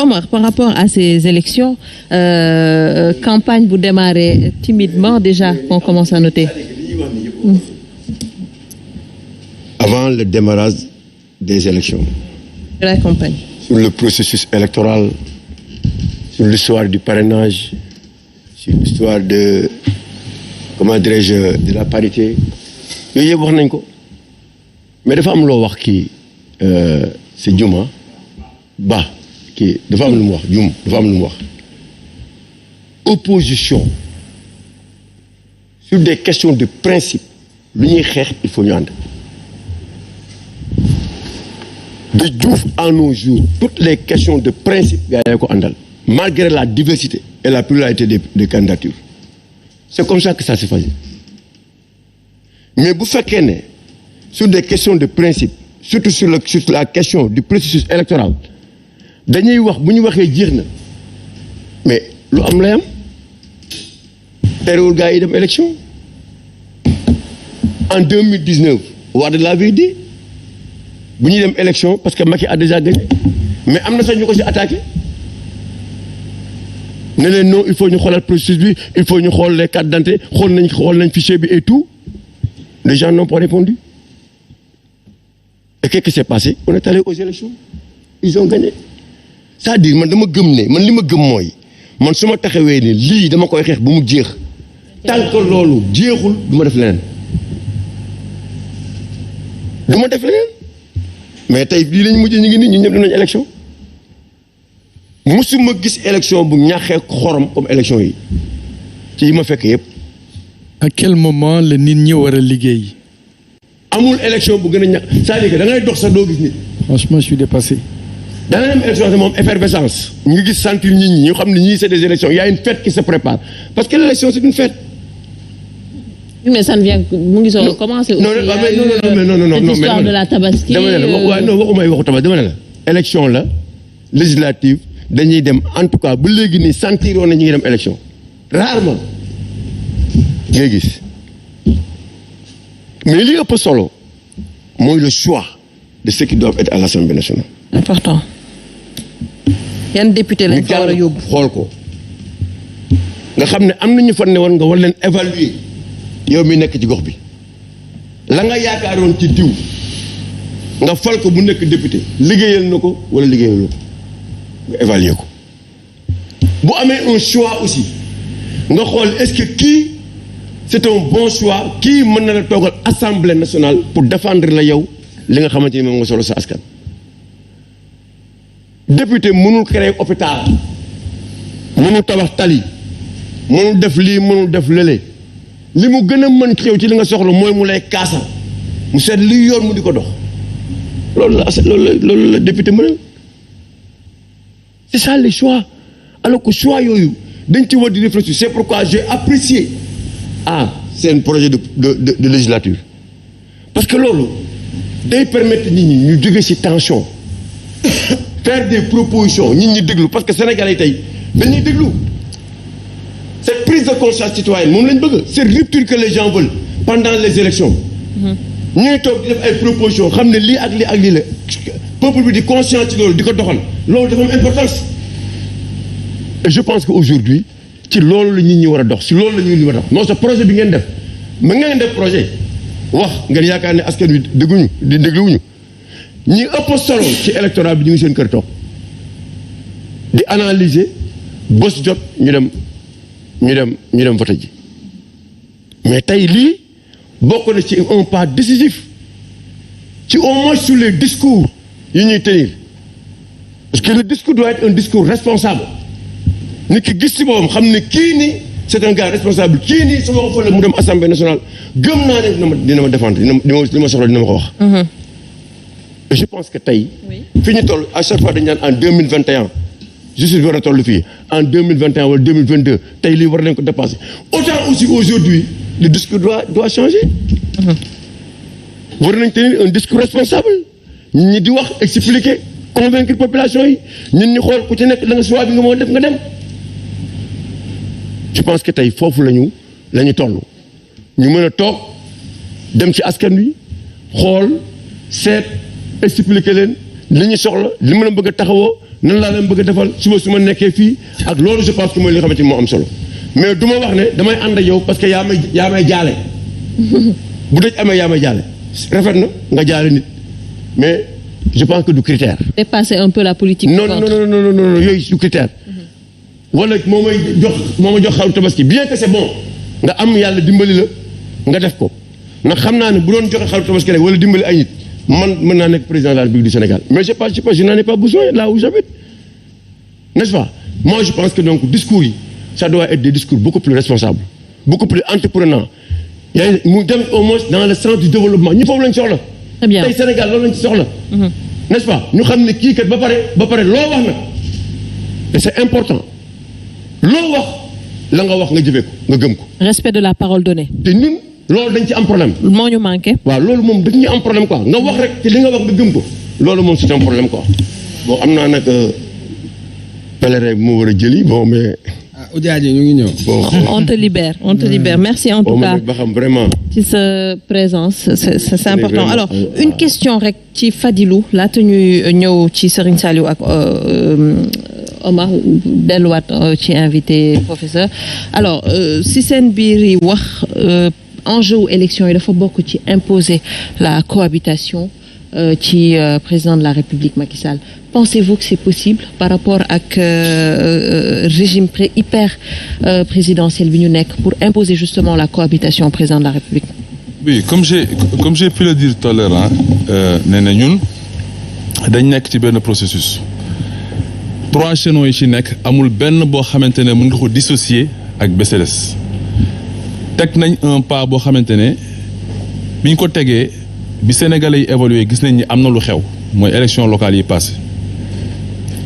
Omar, par rapport à ces élections, campagne vous démarrez timidement déjà, qu'on commence à noter. Avant le démarrage des élections. De la campagne. Sur le processus électoral, sur l'histoire du parrainage, sur l'histoire de, comment dirais-je, de la parité. yooyu yëpp wax nañ ko mais dafa am loo wax kii c'est Diouma Ba kii dafa am lu mu wax Dioum dafa am lu mu wax opposition sur des questions de principe lu ñuy xeex il faut ñu ànd de Diouf à nos jours toutes les questions de principe gaa yi ko àndal malgré la diversité et la pluralité des candidatures c'est comme ça que ça se faisait mais bu fekkee ne sur des questions de principe surtout sur la question du processus électoral dañuy wax bu ñu waxee jeex na mais lu am lay am terewul gaa yi dem élection en 2019 Wade l'avait dit bu ñuy dem élection parce que Macky a déjà gagné mais am na sax ñu ko ci attaqué ne leen non il faut ñu xoolal processus bi il faut ñu xool les cartes d'identité xool nañ fichier bi et tout les gens n'ont pas répondu et qu'est-ce qui s'est passé on est allé aux élections ils ont gagné c'est-à-dire man dama gëm ne man li ma gëm mooy man su ma taxawee ne lii dama koy xeex bu mu jeex tant que loolu jeexul du ma def leneen mais tey lii lañ mujjee ñu ngi nii ñu ñëpp dem nañu élection musuma gis élection bu ñaxee xorom comme élection yi ci yi ma fekk yëpp. à quel moment la nit ñi war a liggéey. amul élection bu gën a ñax c'est-à-dire que da ngay dox sax doo gis nit. franchement je suis dépassé. da ngay dem élection te moom effervescence. ñu ngi gis sentir nit ñi ñu xam ne ñii c'est des élections il y a une fête qui se prépare parce que l'élection c'est une fête. mais ça ne vient mu ngi soog a commencé. non non l'histoire de la tabaski. dama ne la waxumay waxu tabaski dama ne la. élection la législative dañuy dem en tout cas ba léegi nii sentiroon na ñu ngi dem élection rarement ngay gis mais li ëpp solo mooy le choix de ceux qui doivent être à l'Assemblée nationale. important. yan député lañ fa war a yóbbu xool ko nga xam ne am na ñu fa ne woon nga war leen évaluer yow mi nekk ci gox bi la nga yaakaaroon ci diw nga fal ko bu nekk député liggéeyal na ko wala liggéeyal ko nga évaluer ko bu amee un choix aussi nga xool est-ce que kii c'est un bon choix kii mën na la toogal assemblée nationale pour défendre la yow li nga xamante ni moom nga solo sa askan. député mënul créer hôpital mënul tabax tali mënul def lii mënul def lële li mu gën a mën xew ci li nga soxla mooy mu lay kaasal mu seet li yoon mu di ko dox loolu la député mënal. c'est ça les choix alors que choix yooyu dañ ci war di réfléchir c'est pourquoi j'ai apprécié c'est un projet de législature parce que loolu day permettre nit ñi ñu jóge ci tension faire des propositions nit ñi déglu parce que Sénégalais yi tey dañuy déglu cette prise de conscience citoyenne moom lañ bëgg cette rupture que les gens veulent pendant les élections ñuy toog di def ay propositions xam ne lii ak lii la peuple bi di conscience ci loolu di ko doxal loolu dafa am importance et je pense que aujourd'hui ci loolu la nit ñi war a dox si loolu la ñuy war a dox non sa projet bi ngeen def mën ngeen def projet wax ngeen yaakaar ne askan wi dégluwuñu ñi ëpp solo ci électorat bi ñu ngi seen kër toog di analyser bés jot ñu dem voter ji mais tey lii bokk na ci un pas décisif ci au moins sur les discours yi ñuy tenir parce que le discours doit être un discours responsable nit ki gis ci boppam xam ne kii nii c'est un gars responsable kii nii su ma ko fële mu dem assemblée nationale gëm naa ne dina ma défendre li ma soxla dina ma ko wax. et je pense que tey. fi ñu toll à chaque fois dañu naan en 2021 justice bi war a toll fii en 2021 wala 2022 tey lii war nañ ko dépasser autant aussi aujourd'hui le discours doit changer. war nañ tenir un discours responsable ñun ñi di wax expliquer convaincre population yi ñun ñi xool ku ci nekk la nga choix bi nga moo def nga dem. je pense que tey foofu la ñu toll ñu mën a toog dem ci askan wi xool seet expliquer leen li ñu soxla li mën a bëgg a taxawoo nan laa leen bëgg a defal suba su ma nekkee fii ak loolu je pense que mooy li nga xamante ni moo am solo mais du ma wax ne damay ànd ak yow parce que yaa may jaale bu dëj amee yaa may jaale rafet na nga jaale nit mais je pense que du critère. dépasser un peu la politique. non yooyu du critère. wala moo ma jox xaru tabaski bien que c'est bon nga am yàlla dimbali la nga def ko ndax xam naa ne bu doon joxe xaru tabaski rek wala dimbali ay nit man mën naa nekk président de la République du Sénégal mais je n'en ai pas besoin là où j'habite, n'est-ce pas? Moi je pense que donc discours yi ça doit être des discours beaucoup plus responsables, beaucoup plus entreprenants. mu dem au moins dans le sens du développement ñu foofu lañ soxla. très bien tey Sénégal loolu lañ ci soxla. n'est-ce pas ñu xam ne kii kat ba pare loo wax nag et c'est important loo wax la nga wax nga jëfee ko nga gëm ko. respect de la parole donnée. te ñun loolu dañ ci am problème. moo ñu manqué. waaw loolu moom dañ ñu am problème quoi nga wax rek te li nga wax nga gëm ko loolu moom c'est un problème quoi. bon am naa nag pèlerin bi moo war a jëli bon mais. Oudjadji ñu ngi ñëw. on te libère merci en tout cas ba xam vraiment. ci sa présence c'est important vraiment, alors une question rek ci Fadilou laata ñuy ñëw ci Serigne Saliou ak Omar delluwaat ci invité professeur alors si seen biir yi wax enjeu wu élection yi dafa bokk ci imposer la cohabitation ci président de la République Macky Sall. Pensez-vous que c'est possible par rapport ak régime hyper présidentiel bi ñu nekk pour imposer justement la cohabitation au président de la République? Oui, comme j'ai pu le dire tout à l'heure nee na ñun dañ nekk ci benn processus 3 chaînons yi ci nekk amul benn boo xamante ne mën nga ko dissocier ak BCLS teg nañ un pas boo xamante ne biñ ko tegee bi Sénégalais yi évolué gis nañ ni am na lu xew mooy élection locale yi passé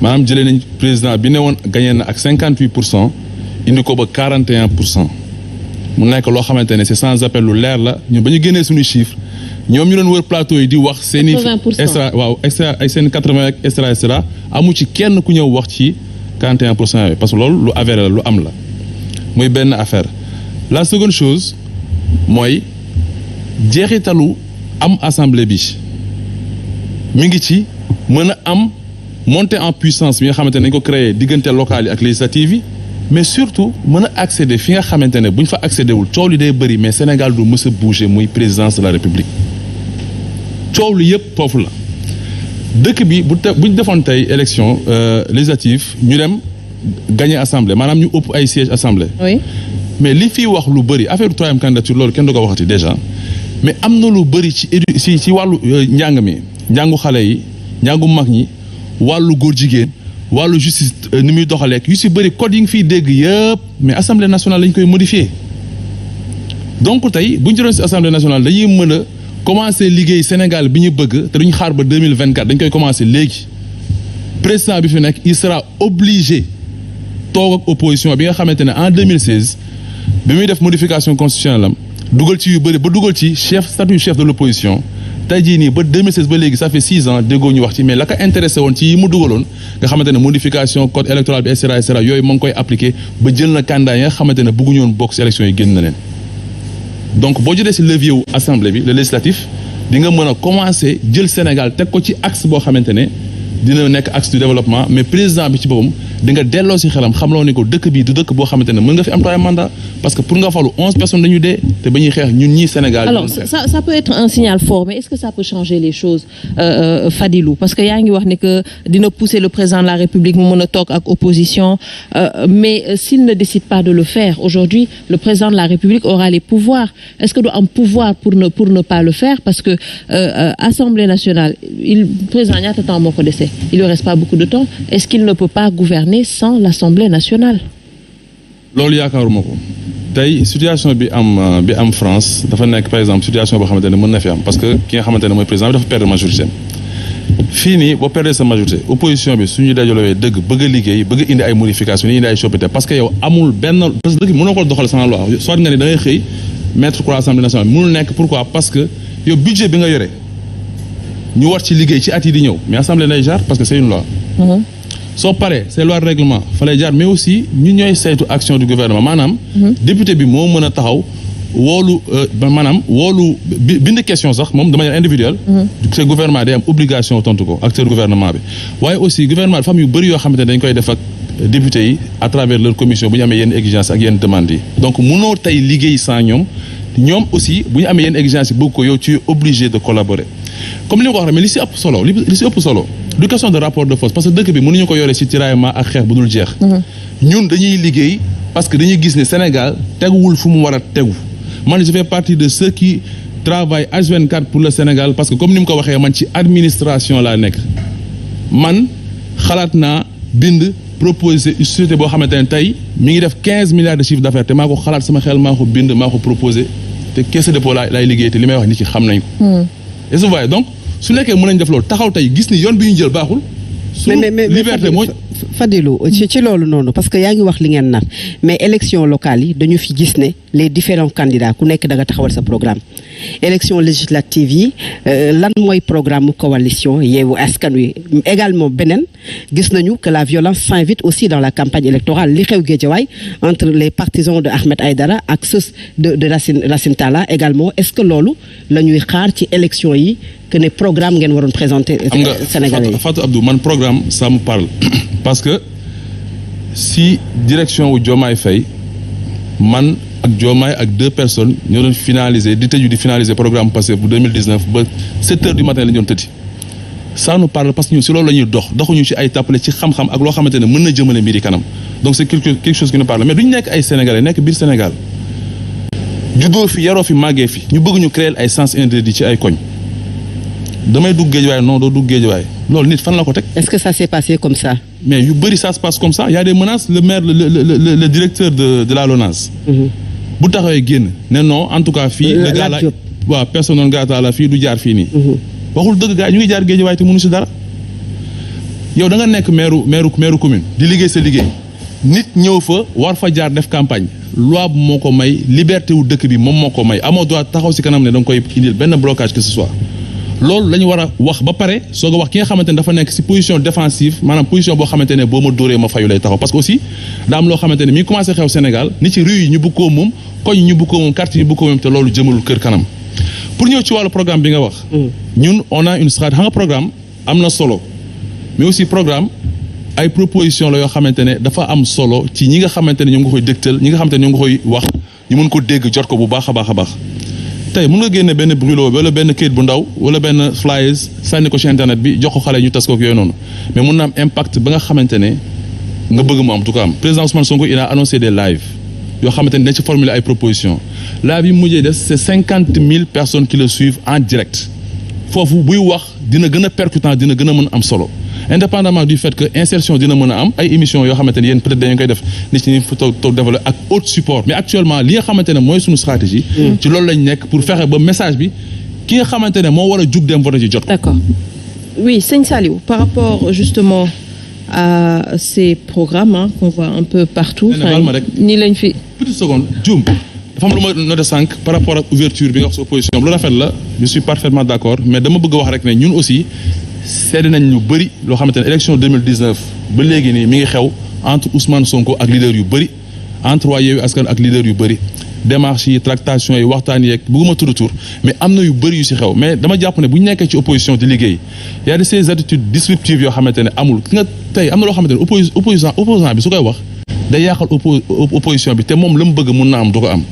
maanaam jëlee nañ président bi ne woon gagné na ak 58% indi ko ba 41%. mu nekk loo xamante ne c'est sans appel lu leer la ñun ba ñu génnee suñu chiffre ñoom ñu doon wër plateau yi di wax seen i extra waaw extra ay seen 80 extra amu ci kenn ku ñëw wax ci 41% yooyu parce que loolu lu avéré la lu am la muy benn affaire. La seconde chose mooy jeexitalu am assemblée bi mi ngi ci mën a am montée en puissance bi nga xamante ne dañ ko créé diggante locales yi ak législatives yi mais surtout mën a accéder fi nga xamante ne bu ñu fa accéder wul coow li day bëri mais Sénégal du mës a bouger muy présidence de la République coow li yëpp foofu la dëkk bi bu ñu defoon tey élection législative ñu dem gagner assemblée maanaam ñu ëpp ay sièges assemblée. Oui. mais li fii wax lu bëri affaire troisième candidature loolu kenn du ko waxati déjà mais am na lu bëri ci wàllu njàng mi njàngu xale yi njàngu mag ñi wàllu góor jigéen wàllu justice ni muy doxaleek yu si bëri code yi nga fiy dégg yëpp mais assemblée nationale lañ koy modifier donc tey bu ñu jëloon si assemblée nationale dañuy mën a commencer liggéey Sénégal bi ñu bëgg te duñ xaar ba 2024 dañ koy commencer léegi président bi fi nekk il sera obligé toog ak opposition bi nga xamante ne en 2016 bi muy def modification constitutionnelle am dugal ci yu bëri ba dugal ci statut chef de l'opposition tey jii nii ba 2016 ba léegi ça fait 6 ans déggoo ñu wax ci mais la ko intéressé woon ci yi mu dugaloon nga xamante ne modification code électoral bi et cetera yooyu moo ngi koy appliqué ba jël na candidat yi nga xamante ne bëgguñu woon bokk ci élection yi génn na leen donc boo jëlee ci levier wu assemblée bi le législatif di nga mën a commencer jël Sénégal teg ko ci axe boo xamante ne dina nekk axe du développement mais président bi ci boppam di nga delloo si xelam xamloo ni ko dëkk bii du dëkk boo xamante ne mën nga fi am 3 mandats parce que pour nga falu 11 personnes dañu dee te ba ñuy xeex ñun ñii Sénégal. alors ça peut être un signal fort mais est-ce que ça peut changer les choses Fadilou parce que yaa ngi wax ne que dina pousser le président de la République mu mën a toog ak opposition mais s'il ne décide pas de le faire aujourd'hui le président de la République aura les pouvoirs est-ce que du am pouvoir pour ne pas le faire parce que Assemblée nationale président ñaata temps moo ko dese il lui reste pas beaucoup de temps est-ce qu'il ne peut pas gouverner sans l'Assemblée nationale. loolu yaakaaruma ko tey situation bi am France dafa nekk par exemple situation boo xamante ne mën na fi am parce que ki nga xamante ne mooy président bi dafa perdre majorité fii nii boo perdre sa majorité opposition bi suñuy dajaloo dëgg bëgg a liggéey bëgg a indi ay modifications indi ay coppite parce que yow amul benn parce que dëgg mënoo ko doxal sans loi soit nga ne da ngay xëy mettre ko Assemblée nationale mënul nekk pourquoi parce que yow budget bi nga yore ñu war ci liggéey ci at yi di ñëw mais assemblée lay jaar parce que c'est une loi. soo paree c'est loi de règlement fa lay jaar mais aussi ñu ñooy saytu action du gouvernement maanaam. député bi moo mën a taxaw woolu maanaam woolu bind question sax moom de manière individuelle. c'est gouvernement day am obligation tontu ko acteur gouvernement bi waaye aussi gouvernement dafa am yu bëri yoo xamante ne dañ koy def ak député yi à travers leur commission bu ñu amee yenn exigence ak yenn demandes yi donc mënoo tey liggéey sans ñoom aussi bu ñu amee yenn exigence yi bëgg ko yow tu es obligé de collaborer comme li ma ko wax rek mais li si ëpp solo du question de rapport de force parce que dëkk bi mënuñu ko yore si tiraillement ak xeex bu dul jeex ñun dañuy liggéey parce que dañuy gis ne Sénégal teguwul fu mu war a tegu man je fais partie de ceux qui travaillent H24 pour le Sénégal parce que comme ni mu ko waxee man ci administration laa nekk man xalaat naa bind proposer une société boo xamante ne tey mi ngi def 15 milliards de chiffre d'affaires te maa ko xalaat sama xel maa ko bind maa ko proposer te caisse de dépôt laay liggéey te li may wax nit ci xam nañ ko. est-ce que vous voyez donc su nekkee mën nañ def loolu taxaw tey gis ni yoon bi ñu jël baaxul. mais liberté mooy. Fadilou ci loolu noonu parce que yaa ngi wax li ngeen nar mais élection locale yi dañu fi gis ne les différents candidats ku nekk da nga taxawal sa programme élection législative yi lan mooy programme coalition Yewwi Askan Wi également beneen gis nañu que la violence s'invite aussi dans la campagne électorale li xew Guédiawaye entre les partisans de Ahmed Aïdara ak ceux de Racine Talla également est-ce que loolu la ñuy xaar ci élection yi que ne programme ngeen waroon présenter Sénégalais yi. Fatou Abdou man programme ça me parle parce que si direction wu Diomaye Faye man ak Diomaye ak 2 personnes ñoo doon finaliser di finaliser programme passé bu 2019 ba 7 heures du matin la ñu doon tëddi ça nous parle parce que ñun si loolu la ñuy doxuñu ci ay tàppale ci xam-xam ak loo xamante ne mën na jëmale mbiri kanam donc c'est quelque chose qui nous parle mais duñu nekk ay Sénégalais nekk biir Sénégal juddoo fi yaroo fi màggee fi ñu bëgg ñu créer ay sens interdit ci ay koñ damay dugg Guédiawaye non doo dugg Guédiawaye loolu nit fan la ko teg. Est-ce que ça s'est passé comme ça? mais yu bëri ça se passe comme ça il y a des menaces le maire le directeur de la LONASE. bu taxawee génn ne non en tout cas fii. le gars la waaw personne non grata la fii du jaar fii nii. waxul dëgg gars ñu ngi jaar Guédiawaye te mënu si dara yow da nga nekk maire commune di liggéey sa liggéey nit ñëw fa war fa jaar def campagne loi bu moo ko may liberté wu dëkk bi moom moo ko may amoo droit taxaw si kanam ne da nga koy indil benn blocage que ce soit. loolu la ñu war a wax ba pare soog a wax ki nga xamante ne dafa nekk ci position défensive maanaam position boo xamante ne boo ma dóoree ma fayu lay taxaw parce que aussi daa am loo xamante ne mi ngi commencé xew Sénégal ni ci rue yi ñu bëgg koo moom koñ ñu bëgg koo moom quartier yi ñu bëgg koo moom te loolu jëmalul kër kanam pour ñëw ci wàllu programme bi nga wax ñun on a une stratégie xam nga programme am na solo mais aussi programme ay proposition la yoo xamante ne dafa am solo ci ñi nga xamante ne ñoo nga koy dégtal ñi nga xamante ne ñoo nga koy wax ñu mën ko dégg jot ko bu baax a baax a baax tey mën nga génne benn brûlot wala benn kayit bu ndaw wala benn flyers sànni ko ci internet bi jox ko xale ñu tas ko ak yooyu noonu mais mën na am impact ba nga xamante ne nga bëgg mu am tout cas am président Ousmane Sonko il a annoncé des lives yoo xamante ne dañ ci formuler ay propositions live yi mujjee des c'est 50 000 personnes qui le suivent en direct foofu buy wax dina gën a percutant dina gën a mën am solo indépendamment du fait que insertion dina mën a am ay émissions yoo xamante ne yéen peut-être dañu koy def nit ñi fa toog développer ak autre support mais actuellement li nga xamante ne mooy suñu stratégie ci loolu lañ nekk pour fexe ba message bi ki nga xamante ne moo war a jug dem voter ci jot. D'accord. Oui, Sëñ Saliou, par rapport justement à ces programmes qu'on voit un peu partout. Ni lañ fi. Petite seconde, Dioum dafa am lu ma noté sànq par rapport ak ouverture bi nga wax sa opposition lu rafet la je suis parfaitement d'accord mais dama bëgg a wax rek ne ñun aussi seede nañ lu bëri loo xamante ne élection 2019 ba léegi nii mi ngi xew entre Ousmane Sonko ak leader yu bëri entre waa Yewwi Askan ak leader yu bëri démarches yi tractation yi waxtaan yeeg bëgguma tudd tur mais am na yu bëri yu si xew mais dama jàpp ne bu ñu nekkee ci opposition di liggéey y a de ces attitudes disruptives yoo xamante ne amul ki nga tey am na loo xamante ne opposant bi su koy wax day yàqal opposition bi te moom la mu bëgg mun na am du ko am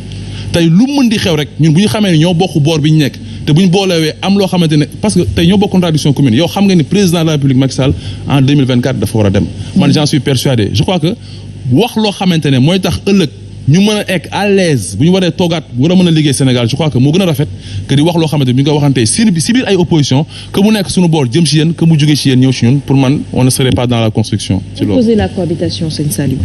tey lu mën di xew rek ñun bu ñu xamee ne ñoo bokk boor bi ñu nekk te bu ñu boolewee am loo xamante ne parce que tey ñoo bokk contradiction commune yow xam nga ni président de la République Macky Sall en 2024 dafa war a dem man j'en suis persuadé je crois que wax loo xamante ne mooy tax ëllëg ñu mën a egg à l'aise bu ñu waree toogaat war a mën a liggéey Sénégal je crois que moo gën a rafet que di wax loo xamante ne bi ñu ko waxantee si biir ay opposition que mu nekk suñu boor jëm ci yéen que mu jógee ci yéen ñëw ci ñun pour man on ne serait pas dans la construction ci loolu. Poser la cohabitation, Sëñ Saliou.